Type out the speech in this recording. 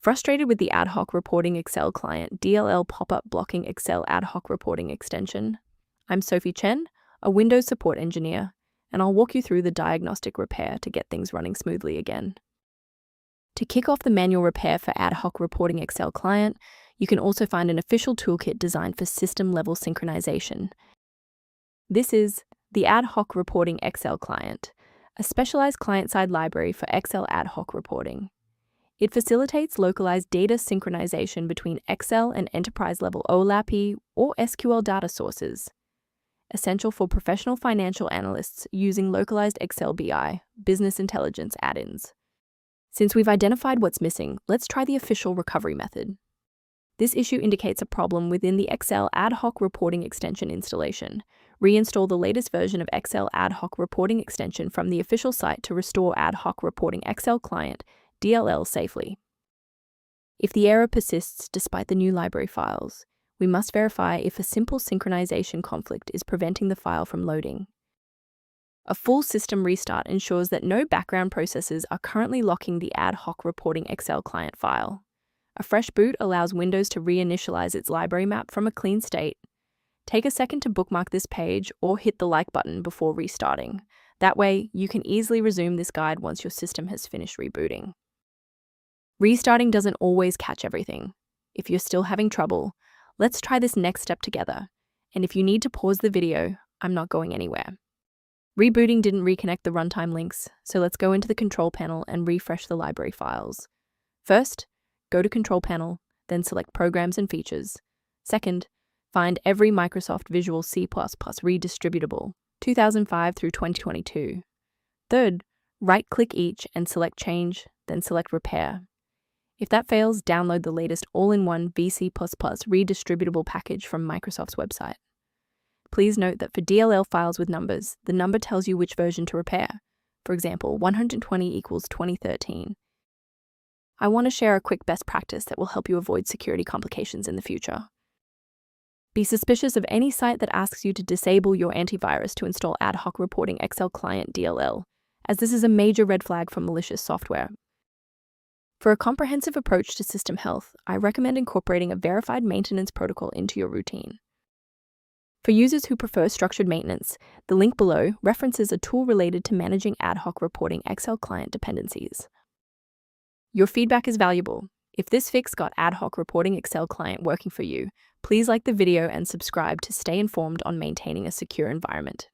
Frustrated with the Ad-hoc Reporting Excel Client DLL pop-up blocking Excel Ad-hoc Reporting Extension? I'm Sophie Chen, a Windows support engineer, and I'll walk you through the diagnostic repair to get things running smoothly again. To kick off the manual repair for Ad-hoc Reporting Excel Client, you can also find an official toolkit designed for system-level synchronization. This is the Ad-hoc Reporting Excel Client, a specialized client-side library for Excel ad hoc reporting. It facilitates localized data synchronization between Excel and enterprise-level OLAP or SQL data sources, essential for professional financial analysts using localized Excel BI, business intelligence add-ins. Since we've identified what's missing, let's try the official recovery method. This issue indicates a problem within the Excel Ad-hoc Reporting Extension installation. Reinstall the latest version of Excel Ad-hoc Reporting Extension from the official site to restore Ad-hoc Reporting Excel Client DLL safely. If the error persists despite the new library files, we must verify if a simple synchronization conflict is preventing the file from loading. A full system restart ensures that no background processes are currently locking the Ad hoc Reporting Excel Client file. A fresh boot allows Windows to reinitialize its library map from a clean state. Take a second to bookmark this page or hit the like button before restarting. That way, you can easily resume this guide once your system has finished rebooting. Restarting doesn't always catch everything. If you're still having trouble, let's try this next step together. And if you need to pause the video, I'm not going anywhere. Rebooting didn't reconnect the runtime links, so let's go into the control panel and refresh the library files. First, go to Control Panel, then select Programs and Features. Second, find every Microsoft Visual C++ redistributable, 2005 through 2022. Third, right-click each and select Change, then select Repair. If that fails, download the latest all-in-one VC++ redistributable package from Microsoft's website. Please note that for DLL files with numbers, the number tells you which version to repair. For example, 120 equals 2013. I want to share a quick best practice that will help you avoid security complications in the future. Be suspicious of any site that asks you to disable your antivirus to install Ad hoc Reporting Excel Client DLL, as this is a major red flag for malicious software. For a comprehensive approach to system health, I recommend incorporating a verified maintenance protocol into your routine. For users who prefer structured maintenance, the link below references a tool related to managing Ad hoc Reporting Excel Client dependencies. Your feedback is valuable. If this fix got Ad hoc Reporting Excel Client working for you, please like the video and subscribe to stay informed on maintaining a secure environment.